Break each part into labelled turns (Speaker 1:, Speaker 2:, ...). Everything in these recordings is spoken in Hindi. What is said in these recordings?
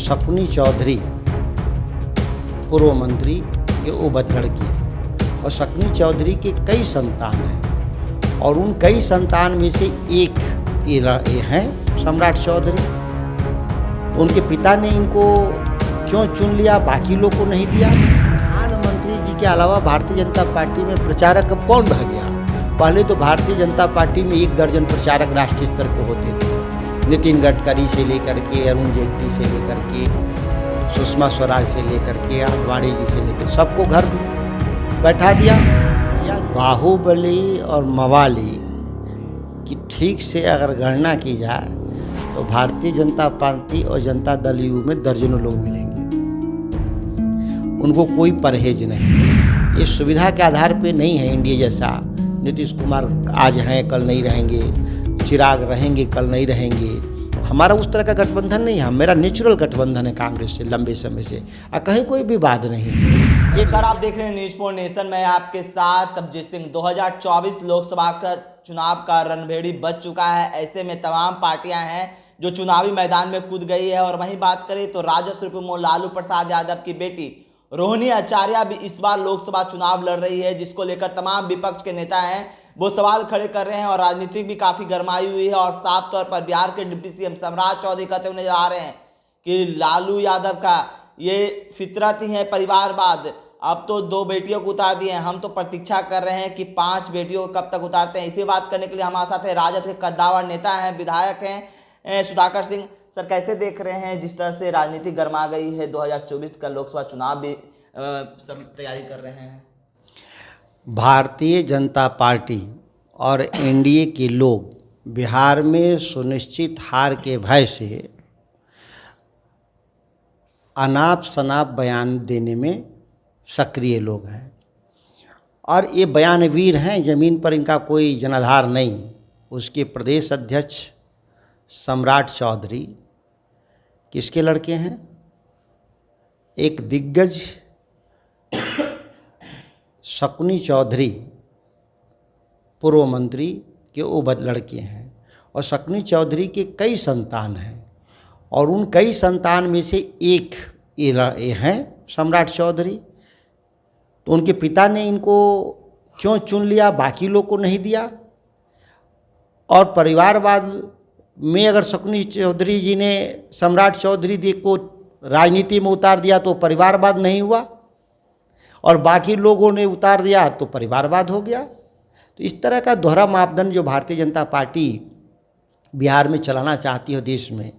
Speaker 1: शकुनी चौधरी पूर्व मंत्री के वो लड़की है और शकुनी चौधरी के कई संतान हैं और उन कई संतान में से एक ये हैं सम्राट चौधरी। उनके पिता ने इनको क्यों चुन लिया, बाकी लोग को नहीं दिया? प्रधानमंत्री जी के अलावा भारतीय जनता पार्टी में प्रचारक अब कौन रह गया? पहले तो भारतीय जनता पार्टी में 1 दर्जन प्रचारक राष्ट्रीय स्तर पर होते थे। नितिन गडकरी से लेकर के, अरुण जेटली से लेकर के, सुषमा स्वराज से लेकर के, आडवाणी जी से लेकर सबको घर बैठा दिया। या बाहुबली और मवाली की ठीक से अगर गणना की जाए तो भारतीय जनता पार्टी और जनता दल यू में दर्जनों लोग मिलेंगे। उनको कोई परहेज नहीं। ये सुविधा के आधार पे नहीं है इंडिया जैसा। नीतीश कुमार आज हैं कल नहीं रहेंगे, चिराग रहेंगे कल नहीं रहेंगे। हमारा उस तरह का गठबंधन नहीं है। मेरा नेचुरल गठबंधन है कांग्रेस से लंबे समय से, कहीं कोई विवाद नहीं है।
Speaker 2: ये सर आप देख रहे हैं न्यूज़ फॉर नेशन में आपके साथ अभिजीत सिंह। 2024 लोकसभा का चुनाव का रणभेड़ी बज चुका है। ऐसे में तमाम पार्टियां हैं जो चुनावी मैदान में कूद गई है। और वहीं बात करें तो राजद सुप्रीमो लालू प्रसाद यादव की बेटी रोहिणी आचार्य भी इस बार लोकसभा चुनाव लड़ रही है, जिसको लेकर तमाम विपक्ष के नेता हैं वो सवाल खड़े कर रहे हैं और राजनीति भी काफ़ी गरमाई हुई है। और साफ तौर पर बिहार के डिप्टी सीएम सम्राट चौधरी कहते हुए नजर आ रहे हैं कि लालू यादव का ये फितरत ही है परिवारवाद। अब तो 2 बेटियों को उतार दिए हैं, हम तो प्रतीक्षा कर रहे हैं कि 5 बेटियों को कब तक उतारते हैं। इसी बात करने के लिए हमारे साथ है राजद के कद्दावर नेता हैं, विधायक हैं सुधाकर सिंह। सर कैसे देख रहे हैं जिस तरह से राजनीति गर्मा गई है, 2024 का लोकसभा चुनाव भी सब तैयारी कर रहे हैं?
Speaker 1: भारतीय जनता पार्टी और एनडीए के लोग बिहार में सुनिश्चित हार के भय से अनाप शनाप बयान देने में सक्रिय लोग हैं और ये बयानवीर हैं। ज़मीन पर इनका कोई जनाधार नहीं। उसके प्रदेश अध्यक्ष सम्राट चौधरी किसके लड़के हैं? एक दिग्गज शकुनी चौधरी पूर्व मंत्री के वो लड़के हैं और शकुनी चौधरी के कई संतान हैं और उन कई संतान में से एक ये हैं सम्राट चौधरी। तो उनके पिता ने इनको क्यों चुन लिया, बाकी लोग को नहीं दिया? और परिवारवाद में अगर शकुनी चौधरी जी ने सम्राट चौधरी जी को राजनीति में उतार दिया तो परिवारवाद नहीं हुआ और बाकी लोगों ने उतार दिया तो परिवारवाद हो गया। तो इस तरह का दोहरा मापदंड जो भारतीय जनता पार्टी बिहार में चलाना चाहती है देश में,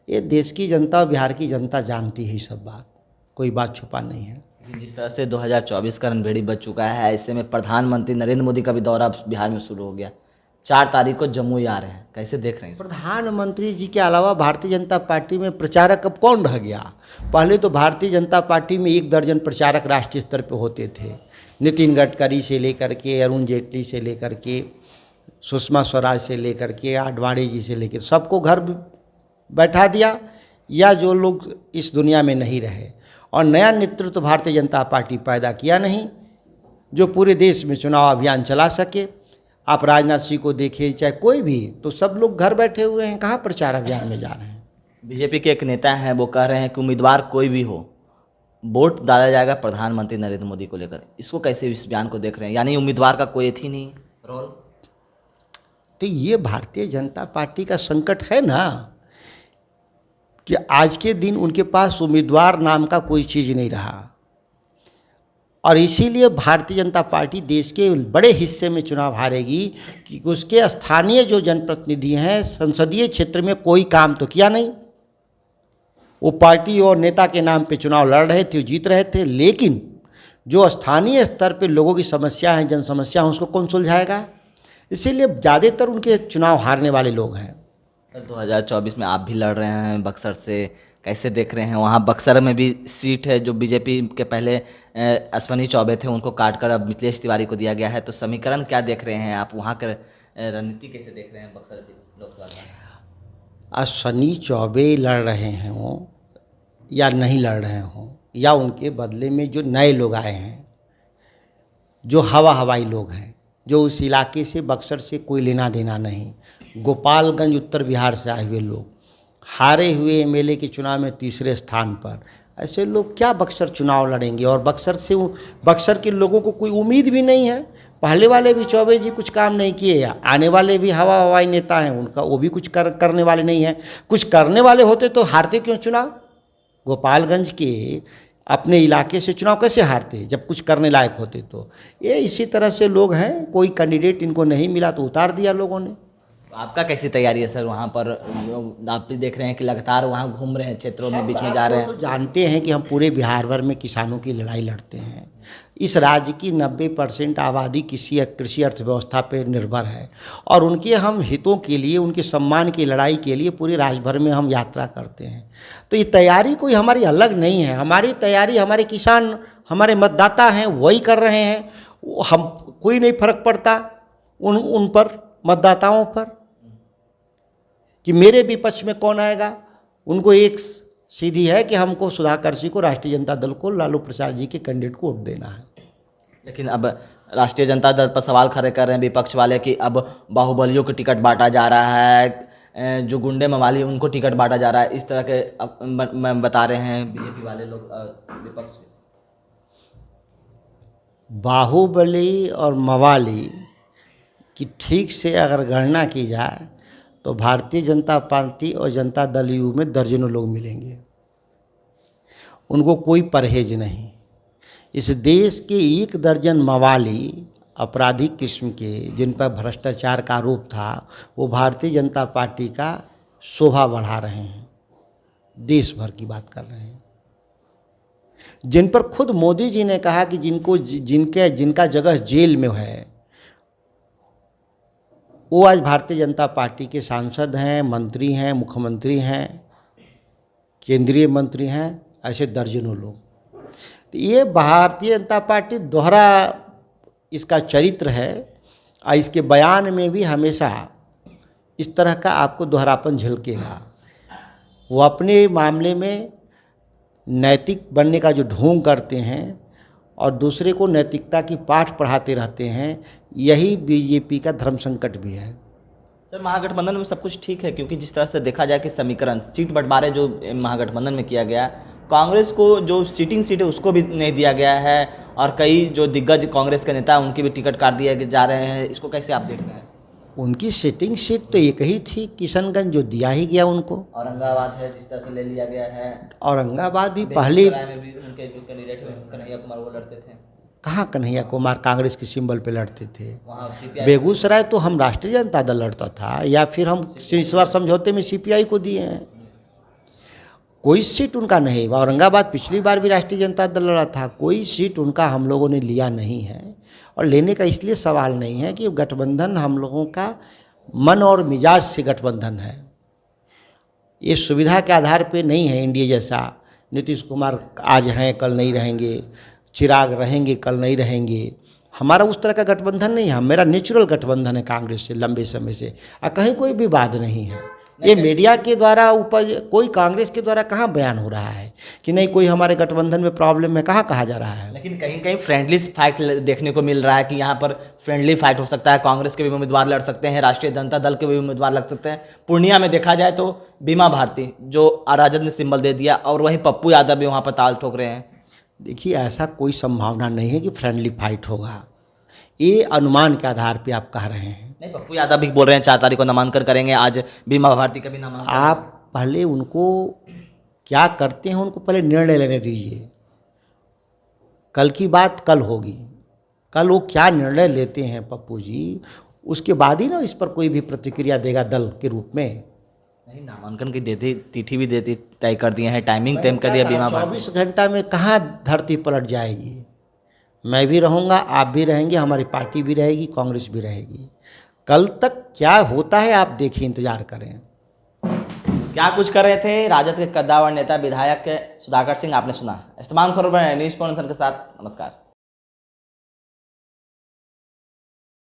Speaker 1: ये देश की जनता और बिहार की जनता जानती है। सब बात, कोई बात छुपा नहीं है।
Speaker 2: जिस तरह से 2024 का रणभेड़ी बज चुका है, ऐसे में प्रधानमंत्री नरेंद्र मोदी का भी दौरा बिहार में शुरू हो गया। 4 तारीख को जम्मू आ रहे हैं, कैसे देख रहे हैं?
Speaker 1: प्रधानमंत्री जी के अलावा भारतीय जनता पार्टी में प्रचारक अब कौन रह गया? पहले तो भारतीय जनता पार्टी में 1 दर्जन प्रचारक राष्ट्रीय स्तर पर होते थे। नितिन गडकरी से लेकर के, अरुण जेटली से लेकर के, सुषमा स्वराज से लेकर के, आडवाणी जी से लेकर सबको घर बैठा दिया। या जो लोग इस दुनिया में नहीं रहे और नया नेतृत्व तो भारतीय जनता पार्टी पैदा किया नहीं जो पूरे देश में चुनाव अभियान चला सके। आप राजनाथ सिंह को देखिए, चाहे कोई भी, तो सब लोग घर बैठे हुए हैं, कहाँ प्रचार अभियान में जा रहे हैं।
Speaker 2: बीजेपी के एक नेता हैं वो कह रहे हैं कि उम्मीदवार कोई भी हो, वोट डाला जाएगा प्रधानमंत्री नरेंद्र मोदी को लेकर। इसको कैसे, इस बयान को देख रहे हैं? यानी उम्मीदवार का कोई थी नहीं रोल।
Speaker 1: तो ये भारतीय जनता पार्टी का संकट है ना कि आज के दिन उनके पास उम्मीदवार नाम का कोई चीज़ नहीं रहा और इसीलिए भारतीय जनता पार्टी देश के बड़े हिस्से में चुनाव हारेगी कि उसके स्थानीय जो जनप्रतिनिधि हैं संसदीय क्षेत्र में कोई काम तो किया नहीं। वो पार्टी और नेता के नाम पे चुनाव लड़ रहे थे, जीत रहे थे, लेकिन जो स्थानीय स्तर पे लोगों की समस्या है, जन समस्या है, उसको कौन सुलझाएगा? इसीलिए ज़्यादातर उनके चुनाव हारने वाले लोग हैं।
Speaker 2: सर 2024 में आप भी लड़ रहे हैं बक्सर से, कैसे देख रहे हैं? वहाँ बक्सर में भी सीट है जो बीजेपी के पहले अश्वनी चौबे थे, उनको काट कर अब मिथिलेश तिवारी को दिया गया है। तो समीकरण क्या देख रहे हैं आप? वहाँ के रणनीति कैसे देख रहे हैं बक्सर लोकसभा का?
Speaker 1: अश्वनी चौबे लड़ रहे हैं वो या नहीं लड़ रहे हों, या उनके बदले में जो नए लोग आए हैं, जो हवाई लोग हैं, जो उस इलाके से बक्सर से कोई लेना देना नहीं, गोपालगंज उत्तर बिहार से आए हुए लोग, हारे हुए एमएलए के चुनाव में तीसरे स्थान पर। ऐसे लोग क्या बक्सर चुनाव लड़ेंगे? और बक्सर के लोगों को कोई उम्मीद भी नहीं है। पहले वाले भी चौबे जी कुछ काम नहीं किए, आने वाले भी हवाई नेता हैं, उनका वो भी कुछ करने वाले नहीं हैं। कुछ करने वाले होते तो हारते क्यों चुनाव? गोपालगंज के अपने इलाके से चुनाव कैसे हारते जब कुछ करने लायक होते? तो ये इसी तरह से लोग हैं, कोई कैंडिडेट इनको नहीं मिला तो उतार दिया लोगों ने।
Speaker 2: आपका कैसी तैयारी है सर वहाँ पर? आप भी देख रहे हैं कि लगातार वहाँ घूम रहे हैं, क्षेत्रों में बीच में जा रहे हैं।
Speaker 1: तो जानते हैं कि हम पूरे बिहार भर में किसानों की लड़ाई लड़ते हैं। इस राज्य की 90% आबादी कृषि अर्थव्यवस्था पर निर्भर है और उनके हम हितों के लिए, उनके सम्मान की लड़ाई के लिए पूरे राज्य भर में हम यात्रा करते हैं। तो ये तैयारी कोई हमारी अलग नहीं है। हमारी तैयारी हमारे किसान, हमारे मतदाता हैं, वही कर रहे हैं। हम कोई नहीं फर्क पड़ता उन पर, मतदाताओं पर, कि मेरे विपक्ष में कौन आएगा। उनको एक सीधी है कि हमको सुधाकर सिंह को, राष्ट्रीय जनता दल को, लालू प्रसाद जी के कैंडिडेट को वोट देना है।
Speaker 2: लेकिन अब राष्ट्रीय जनता दल पर सवाल खड़े कर रहे हैं विपक्ष वाले कि अब बाहुबलियों को टिकट बांटा जा रहा है, जो गुंडे मवाली उनको टिकट बांटा जा रहा है, इस तरह के बता रहे हैं बीजेपी वाले लोग, विपक्ष।
Speaker 1: बाहुबली और मवाली की ठीक से अगर गणना की जाए तो भारतीय जनता पार्टी और जनता दल यू में दर्जनों लोग मिलेंगे। उनको कोई परहेज नहीं। इस देश के 1 दर्जन मवाली आपराधिक किस्म के, जिन पर भ्रष्टाचार का आरोप था, वो भारतीय जनता पार्टी का शोभा बढ़ा रहे हैं। देश भर की बात कर रहे हैं, जिन पर खुद मोदी जी ने कहा कि जिनका जगह जेल में है, वो आज भारतीय जनता पार्टी के सांसद हैं, मंत्री हैं, मुख्यमंत्री हैं, केंद्रीय मंत्री हैं। ऐसे दर्जनों लोग। तो ये भारतीय जनता पार्टी दोहरा इसका चरित्र है और इसके बयान में भी हमेशा इस तरह का आपको दोहरापन झलकेगा। वो अपने मामले में नैतिक बनने का जो ढोंग करते हैं और दूसरे को नैतिकता की पाठ पढ़ाते रहते हैं, यही बीजेपी का धर्म संकट भी है।
Speaker 2: सर महागठबंधन में सब कुछ ठीक है, क्योंकि जिस तरह से देखा जाए कि समीकरण सीट बंटवारे जो महागठबंधन में किया गया, कांग्रेस को जो सीटिंग सीट है उसको भी नहीं दिया गया है और कई जो दिग्गज कांग्रेस के नेता उनकी भी टिकट काट दिए जा रहे हैं। इसको कैसे आप देख रहे हैं?
Speaker 1: उनकी सिटिंग सीट तो एक ही थी, किशनगंज, जो दिया ही गया उनको।
Speaker 2: औरंगाबाद है जिस तरह से ले लिया गया है।
Speaker 1: औरंगाबाद भी पहले
Speaker 2: में भी उनके जो कैंडिडेट कन्हैया कुमार वो लड़ते थे।
Speaker 1: कहाँ कन्हैया कुमार कांग्रेस के सिंबल पे लड़ते थे?
Speaker 2: वहाँ CPI
Speaker 1: बेगूसराय तो हम राष्ट्रीय जनता दल लड़ता था, या फिर हम इस बार समझौते में सीपीआई को दिए हैं। कोई सीट उनका नहीं। औरंगाबाद पिछली बार भी राष्ट्रीय जनता दल लड़ा था, कोई सीट उनका हम लोगों ने लिया नहीं है। और लेने का इसलिए सवाल नहीं है कि गठबंधन हम लोगों का मन और मिजाज से गठबंधन है। ये सुविधा के आधार पे नहीं है इंडिया जैसा। नीतीश कुमार आज हैं कल नहीं रहेंगे, चिराग रहेंगे कल नहीं रहेंगे। हमारा उस तरह का गठबंधन नहीं है। मेरा नेचुरल गठबंधन है कांग्रेस से लंबे समय से, और कहीं कोई विवाद नहीं है। ये मीडिया के द्वारा ऊपर कोई कांग्रेस के द्वारा कहाँ बयान हो रहा है कि नहीं कोई हमारे गठबंधन में प्रॉब्लम है, कहाँ कहा जा रहा है।
Speaker 2: लेकिन कहीं कहीं फ्रेंडली फाइट देखने को मिल रहा है कि यहाँ पर फ्रेंडली फाइट हो सकता है। कांग्रेस के भी उम्मीदवार लड़ सकते हैं, राष्ट्रीय जनता दल के भी उम्मीदवार लड़ सकते हैं। पूर्णिया में देखा जाए तो बीमा भारती जो राजद ने सिंबल दे दिया, और वहीं पप्पू यादव भी वहाँ पर ताल ठोक रहे हैं।
Speaker 1: देखिए, ऐसा कोई संभावना नहीं है कि फ्रेंडली फाइट होगा। ये अनुमान के आधार पे आप कह रहे हैं।
Speaker 2: नहीं, पप्पू यादव भी बोल रहे हैं 4 तारीख को नामांकन करेंगे, आज बीमा भारती का भी नामांकन।
Speaker 1: आप पहले उनको क्या करते हैं उनको पहले निर्णय लेने दीजिए। कल की बात कल होगी। कल वो क्या निर्णय लेते हैं पप्पू जी, उसके बाद ही ना इस पर कोई भी प्रतिक्रिया देगा दल के रूप में।
Speaker 2: नहीं, नामांकन की देती तिथि भी देती तय कर दिए हैं, टाइमिंग तय कर दिया बीमा भारती।
Speaker 1: 24 घंटा में कहाँ धरती पलट जाएगी। मैं भी रहूँगा, आप भी रहेंगे, हमारी पार्टी भी रहेगी, कांग्रेस भी रहेगी। कल तक क्या होता है आप देखिए, इंतजार करें।
Speaker 2: क्या कुछ कर रहे थे राजद के कद्दावर नेता विधायक सुधाकर सिंह, आपने सुना। इस तमाम खबरों पर न्यूज़ पॉइंट के साथ नमस्कार।